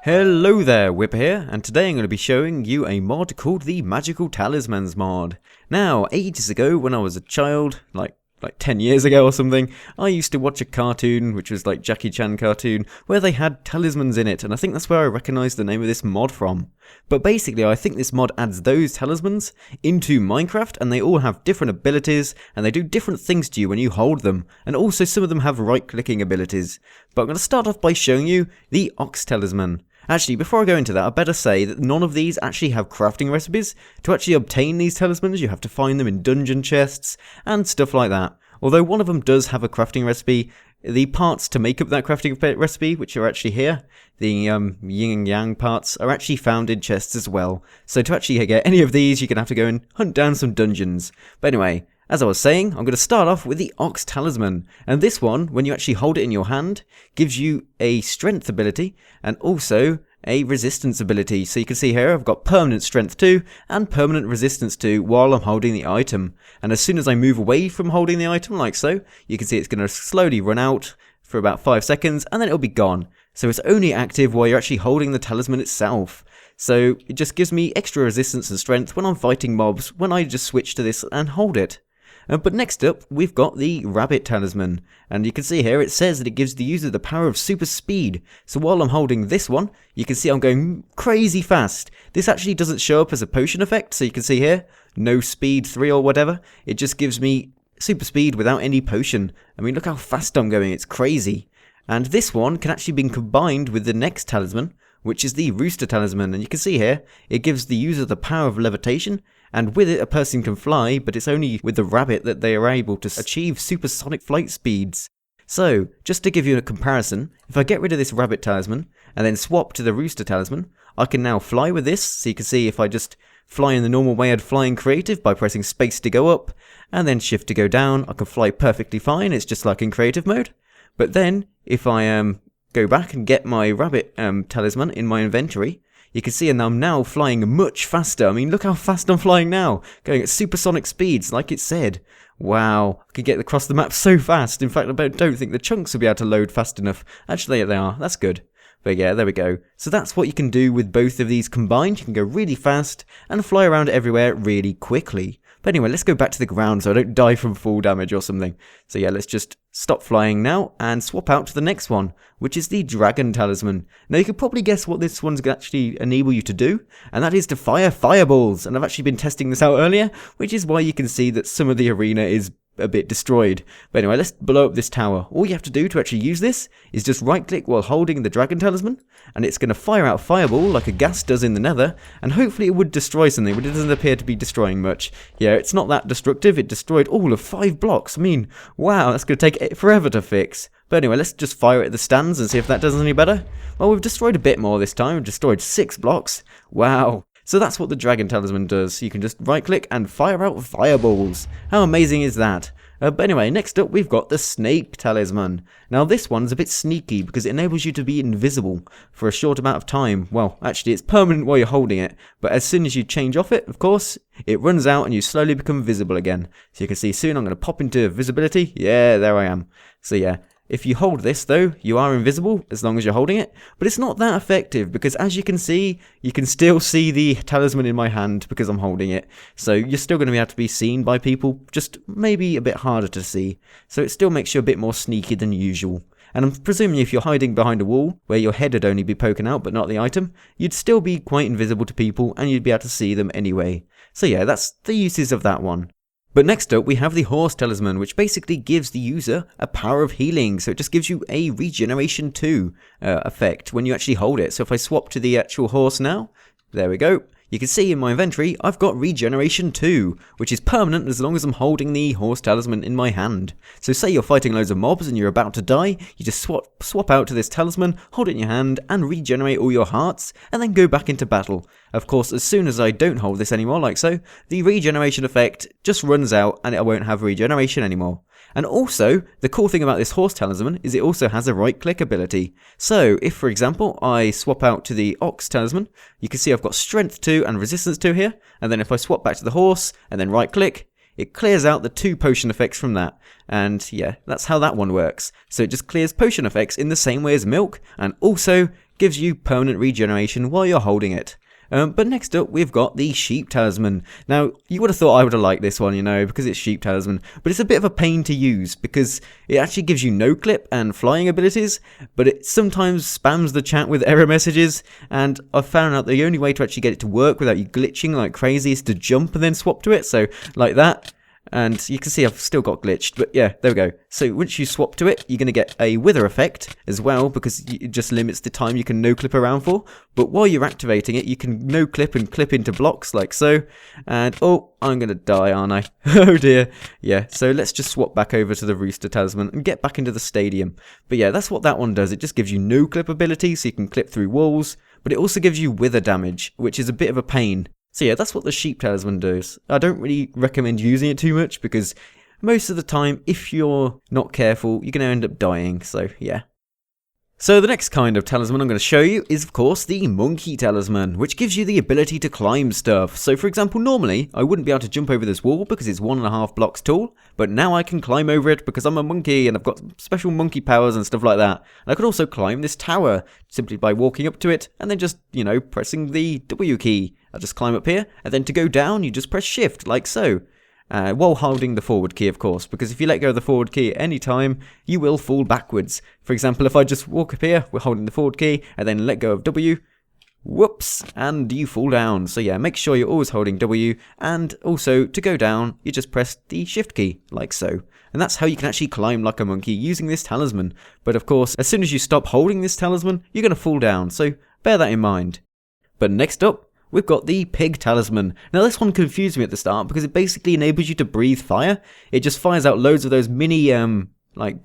Hello there, Whip here, and today I'm going to be showing you a mod called the Magical Talismans mod. Now, ages ago when I was a child, like 10 years ago or something, I used to watch a cartoon, which was like Jackie Chan cartoon, where they had talismans in it, and I think that's where I recognised the name of this mod from. But basically, I think this mod adds those talismans into Minecraft, and they all have different abilities, and they do different things to you when you hold them, and also some of them have right-clicking abilities. But I'm going to start off by showing you the Ox Talisman. Actually, before I go into that, I better say that none of these actually have crafting recipes. To actually obtain these talismans, you have to find them in dungeon chests and stuff like that. Although one of them does have a crafting recipe, the parts to make up that crafting recipe, which are actually here, the yin and yang parts, are actually found in chests as well. So to actually get any of these, you're going to have to go and hunt down some dungeons. But anyway, as I was saying, I'm going to start off with the Ox Talisman, and this one, when you actually hold it in your hand, gives you a strength ability, and also a resistance ability. So you can see here, I've got permanent strength 2, and permanent resistance 2 while I'm holding the item. And as soon as I move away from holding the item, like so, you can see it's going to slowly run out for about 5 seconds, and then it'll be gone. So it's only active while you're actually holding the talisman itself. So it just gives me extra resistance and strength when I'm fighting mobs, when I just switch to this and hold it. But next up, we've got the Rabbit Talisman, and you can see here it says that it gives the user the power of super speed. So while I'm holding this one, you can see I'm going crazy fast. This actually doesn't show up as a potion effect, so you can see here, no speed 3 or whatever. It just gives me super speed without any potion. I mean, look how fast I'm going, it's crazy. And this one can actually be combined with the next talisman, which is the Rooster Talisman, and you can see here, it gives the user the power of levitation, and with it a person can fly, but it's only with the rabbit that they are able to achieve supersonic flight speeds. So, just to give you a comparison, if I get rid of this Rabbit Talisman, and then swap to the Rooster Talisman, I can now fly with this, so you can see if I just fly in the normal way I'd fly in Creative by pressing space to go up, and then shift to go down, I can fly perfectly fine, it's just like in Creative mode. But then, if I go back and get my Rabbit Talisman in my inventory, you can see I'm now flying much faster. I mean, look how fast I'm flying now, going at supersonic speeds, like it said. Wow, I can get across the map so fast. In fact, I don't think the chunks will be able to load fast enough. Actually, they are. That's good. But yeah, there we go. So that's what you can do with both of these combined. You can go really fast and fly around everywhere really quickly. But anyway, let's go back to the ground so I don't die from fall damage or something. So yeah, let's just stop flying now and swap out to the next one, which is the Dragon Talisman. Now you could probably guess what this one's going to actually enable you to do, and that is to fire fireballs. And I've actually been testing this out earlier, which is why you can see that some of the arena is a bit destroyed. But anyway, let's blow up this tower. All you have to do to actually use this is just right click while holding the Dragon Talisman, and it's going to fire out a fireball like a ghast does in the nether, and hopefully it would destroy something, but it doesn't appear to be destroying much. Yeah, it's not that destructive. It destroyed all of 5 blocks. I mean, wow, that's going to take forever to fix. But anyway, let's just fire it at the stands and see if that does any better. Well, we've destroyed a bit more this time. We've destroyed 6 blocks. Wow. So that's what the Dragon Talisman does. You can just right click and fire out fireballs. How amazing is that? But anyway, next up we've got the Snake Talisman. Now this one's a bit sneaky because it enables you to be invisible for a short amount of time. Well, actually it's permanent while you're holding it, but as soon as you change off it, of course, it runs out and you slowly become visible again. So you can see soon I'm going to pop into visibility. Yeah, there I am. So yeah. If you hold this though, you are invisible as long as you're holding it, but it's not that effective because as you can see, you can still see the talisman in my hand because I'm holding it. So you're still going to be able to be seen by people, just maybe a bit harder to see. So it still makes you a bit more sneaky than usual. And I'm presuming if you're hiding behind a wall, where your head would only be poking out but not the item, you'd still be quite invisible to people and you'd be able to see them anyway. So yeah, that's the uses of that one. But next up we have the Horse Talisman, which basically gives the user a power of healing. So it just gives you a regeneration 2 effect when you actually hold it. So if I swap to the actual horse now, there we go. You can see in my inventory, I've got Regeneration 2, which is permanent as long as I'm holding the Horse Talisman in my hand. So say you're fighting loads of mobs and you're about to die, you just swap out to this talisman, hold it in your hand, and regenerate all your hearts, and then go back into battle. Of course, as soon as I don't hold this anymore, like so, the regeneration effect just runs out and I won't have regeneration anymore. And also, the cool thing about this Horse Talisman is it also has a right-click ability. So, if for example, I swap out to the Ox Talisman, you can see I've got Strength 2 and Resistance 2 here, and then if I swap back to the Horse, and then right-click, it clears out the 2 potion effects from that. And yeah, that's how that one works. So it just clears potion effects in the same way as milk, and also gives you permanent regeneration while you're holding it. But next up, we've got the Sheep Talisman. Now, you would have thought I would have liked this one, because it's Sheep Talisman, but it's a bit of a pain to use, because it actually gives you no-clip and flying abilities, but it sometimes spams the chat with error messages, and I've found out the only way to actually get it to work without you glitching like crazy is to jump and then swap to it, so like that. And you can see I've still got glitched, but yeah, there we go. So once you swap to it, you're going to get a wither effect as well, because it just limits the time you can no-clip around for. But while you're activating it, you can no-clip and clip into blocks like so. And, oh, I'm going to die, aren't I? Oh dear. Yeah, so let's just swap back over to the Rooster Talisman and get back into the stadium. But yeah, that's what that one does. It just gives you no-clip ability, so you can clip through walls. But it also gives you wither damage, which is a bit of a pain. So yeah, that's what the Sheep Talisman does. I don't really recommend using it too much because most of the time, if you're not careful, you're going to end up dying, so yeah. So the next kind of talisman I'm going to show you is of course the Monkey Talisman, which gives you the ability to climb stuff. So for example, normally I wouldn't be able to jump over this wall because it's 1.5 blocks tall, but now I can climb over it because I'm a monkey and I've got special monkey powers and stuff like that. And I could also climb this tower simply by walking up to it and then just, pressing the W key. I'll just climb up here, and then to go down, you just press shift, like so. While holding the forward key, of course, because if you let go of the forward key at any time, you will fall backwards. For example, if I just walk up here, we're holding the forward key, and then let go of W, whoops, and you fall down. So yeah, make sure you're always holding W, and also, to go down, you just press the shift key, like so. And that's how you can actually climb like a monkey using this talisman. But of course, as soon as you stop holding this talisman, you're going to fall down, so bear that in mind. But next up, we've got the Pig Talisman. Now this one confused me at the start because it basically enables you to breathe fire. It just fires out loads of those mini,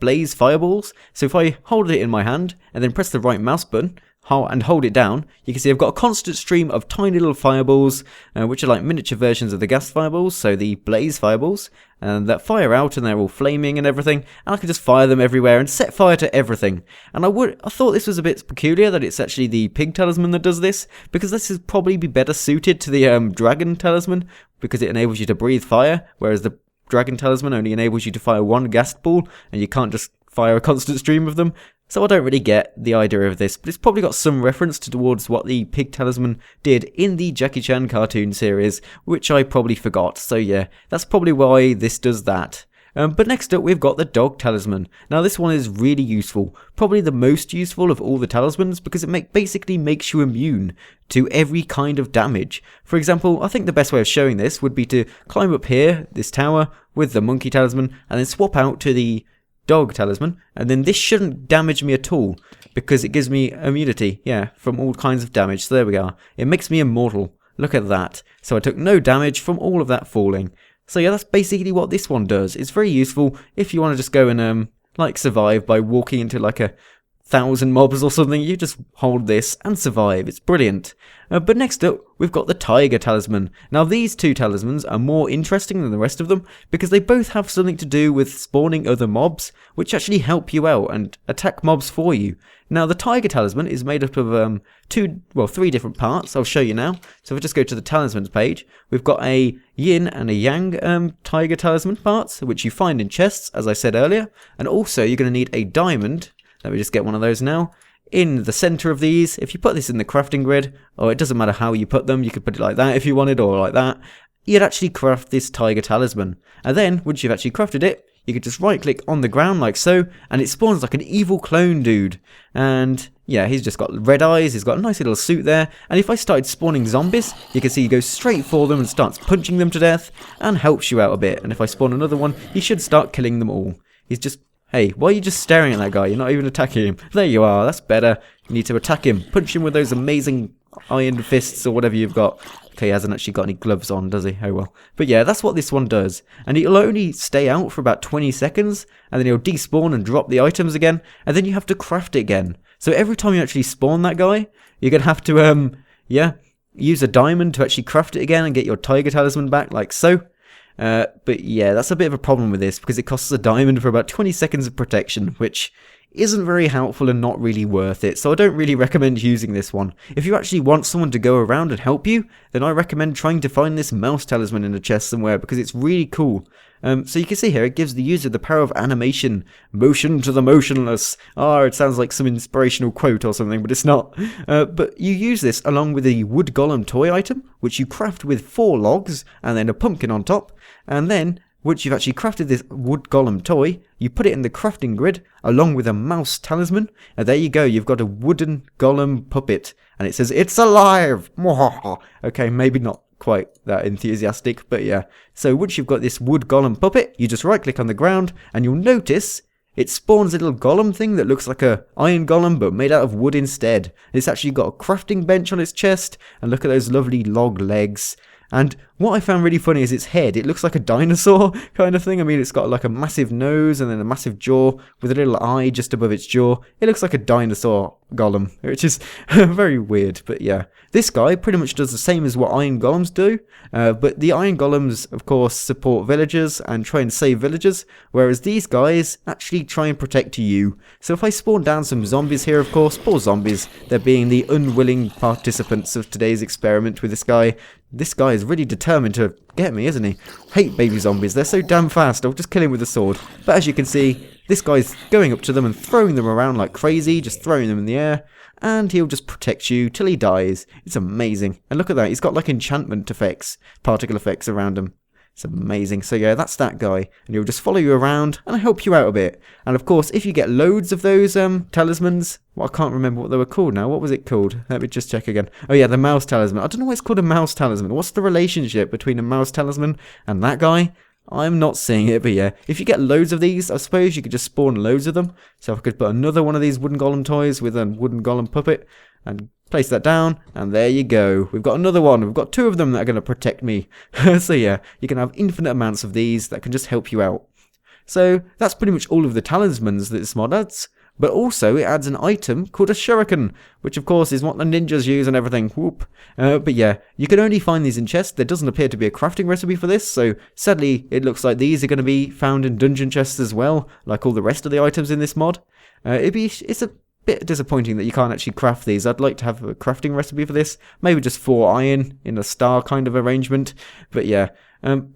blaze fireballs. So if I hold it in my hand and then press the right mouse button and hold it down, you can see I've got a constant stream of tiny little fireballs, which are like miniature versions of the gas fireballs, so the blaze fireballs, and that fire out and they're all flaming and everything, and I can just fire them everywhere and set fire to everything. And I thought this was a bit peculiar that it's actually the Pig Talisman that does this, because this would probably be better suited to the Dragon Talisman, because it enables you to breathe fire, whereas the Dragon Talisman only enables you to fire one gas ball, and you can't just fire a constant stream of them. So I don't really get the idea of this, but it's probably got some reference towards what the Pig Talisman did in the Jackie Chan cartoon series, which I probably forgot. So yeah, that's probably why this does that. But next up, we've got the Dog Talisman. Now this one is really useful, probably the most useful of all the talismans, because it basically makes you immune to every kind of damage. For example, I think the best way of showing this would be to climb up here, this tower, with the Monkey Talisman, and then swap out to the Dog Talisman, and then this shouldn't damage me at all because it gives me immunity, from all kinds of damage. So there we are. It makes me immortal. Look at that. So I took no damage from all of that falling. So yeah, that's basically what this one does. It's very useful if you want to just go and survive by walking into like 1,000 mobs or something. You just hold this and survive. It's brilliant. But next up, we've got the Tiger Talisman. Now these two talismans are more interesting than the rest of them because they both have something to do with spawning other mobs, which actually help you out and attack mobs for you. Now the Tiger Talisman is made up of 3 different parts. I'll show you now. So if I just go to the Talismans page, we've got a Yin and a Yang Tiger Talisman parts, which you find in chests, as I said earlier. And also you're going to need a diamond. Let me just get one of those now. In the center of these, if you put this in the crafting grid, or it doesn't matter how you put them, you could put it like that if you wanted, or like that, you'd actually craft this Tiger Talisman. And then, once you've actually crafted it, you could just right click on the ground like so, and it spawns like an evil clone dude. And yeah, he's just got red eyes, he's got a nice little suit there, and if I started spawning zombies, you can see he goes straight for them and starts punching them to death, and helps you out a bit. And if I spawn another one, he should start killing them all. He's just... Hey, why are you just staring at that guy? You're not even attacking him. There you are, that's better. You need to attack him. Punch him with those amazing iron fists or whatever you've got. Okay, he hasn't actually got any gloves on, does he? Oh well. But yeah, that's what this one does. And it'll only stay out for about 20 seconds, and then it'll despawn and drop the items again, and then you have to craft it again. So every time you actually spawn that guy, you're going to have to, use a diamond to actually craft it again and get your Tiger Talisman back, like so. But yeah, that's a bit of a problem with this because it costs a diamond for about 20 seconds of protection, which isn't very helpful and not really worth it, so I don't really recommend using this one. If you actually want someone to go around and help you, then I recommend trying to find this mouse talisman in a chest somewhere, because it's really cool. So you can see here, it gives the user the power of animation, motion to the motionless. It sounds like some inspirational quote or something, but it's not. But you use this along with a wood golem toy item, which you craft with 4 logs, and then a pumpkin on top, and then once you've actually crafted this wood golem toy, you put it in the crafting grid along with a mouse talisman, and there you go, you've got a wooden golem puppet, and it says, "It's alive!" Okay, maybe not quite that enthusiastic, but yeah. So once you've got this wood golem puppet, you just right click on the ground, and you'll notice it spawns a little golem thing that looks like a iron golem, but made out of wood instead. It's actually got a crafting bench on its chest, and look at those lovely log legs. And what I found really funny is its head. It looks like a dinosaur kind of thing. I mean, it's got like a massive nose and then a massive jaw with a little eye just above its jaw. It looks like a dinosaur golem, which is very weird, but yeah. This guy pretty much does the same as what iron golems do, but the iron golems, of course, support villagers and try and save villagers, whereas these guys actually try and protect you. So if I spawn down some zombies here, of course, poor zombies, they're being the unwilling participants of today's experiment with this guy. This guy is really determined to get me, isn't he? Hate baby zombies, they're so damn fast, I'll just kill him with a sword. But as you can see, this guy's going up to them and throwing them around like crazy, just throwing them in the air, and he'll just protect you till he dies. It's amazing. And look at that, he's got like enchantment effects, particle effects around him. It's amazing. So yeah, that's that guy, and he'll just follow you around and help you out a bit. And of course, if you get loads of those talismans, well, I can't remember what they were called now. What was it called? Let me just check again. Oh yeah, the mouse talisman. I don't know why it's called a mouse talisman. What's the relationship between a mouse talisman and that guy? I'm not seeing it, but yeah. If you get loads of these, I suppose you could just spawn loads of them. So I could put another one of these wooden golem toys with a wooden golem puppet and place that down, and there you go. We've got another one. We've got 2 of them that are going to protect me. So yeah, you can have infinite amounts of these that can just help you out. So that's pretty much all of the talismans that this mod adds. But also it adds an item called a shuriken, which of course is what the ninjas use and everything. Whoop. But yeah, you can only find these in chests. There doesn't appear to be a crafting recipe for this, so sadly it looks like these are going to be found in dungeon chests as well, like all the rest of the items in this mod. It's a bit disappointing that you can't actually craft these. I'd like to have a crafting recipe for this, maybe just 4 iron in a star kind of arrangement, but yeah.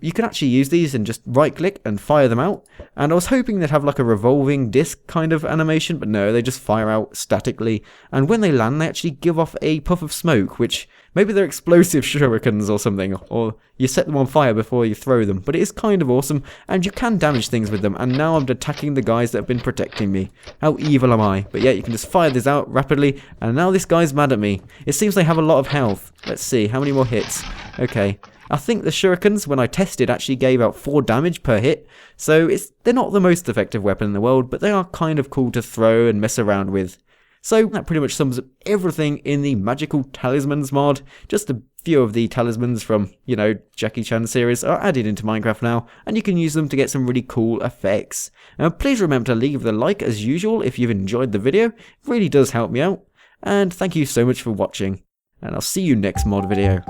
You can actually use these and just right click and fire them out, and I was hoping they'd have like a revolving disc kind of animation, but no, they just fire out statically, and when they land they actually give off a puff of smoke, which maybe they're explosive shurikens or something, or you set them on fire before you throw them, but it is kind of awesome, and you can damage things with them, and now I'm attacking the guys that have been protecting me. How evil am I? But yeah, you can just fire this out rapidly, and now this guy's mad at me. It seems they have a lot of health. Let's see, how many more hits? Okay. I think the shurikens, when I tested, actually gave out 4 damage per hit, so they're not the most effective weapon in the world, but they are kind of cool to throw and mess around with. So that pretty much sums up everything in the Magical Talismans mod. Just a few of the talismans from, you know, Jackie Chan series are added into Minecraft now, and you can use them to get some really cool effects. Please remember to leave the like as usual if you've enjoyed the video. It really does help me out. And thank you so much for watching, and I'll see you next mod video.